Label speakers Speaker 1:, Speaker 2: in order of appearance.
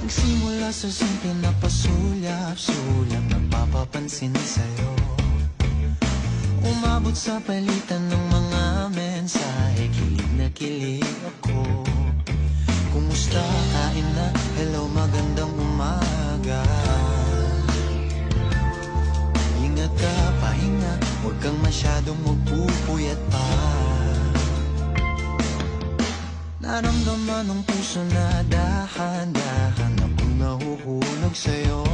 Speaker 1: Nagsimula sa simple na pasulyap-sulyap, nagpapapansin sa'yo. Umabot sa palitan ng mga mensahe, kilig na kilig ako. Kumusta, kain na, hello, magandang umaga. Ingat ka, pahinga, huwag kang masyadong magpupuyat pa. Naramdaman ng puso na dahan-dahan akong nahuhulog sa'yo.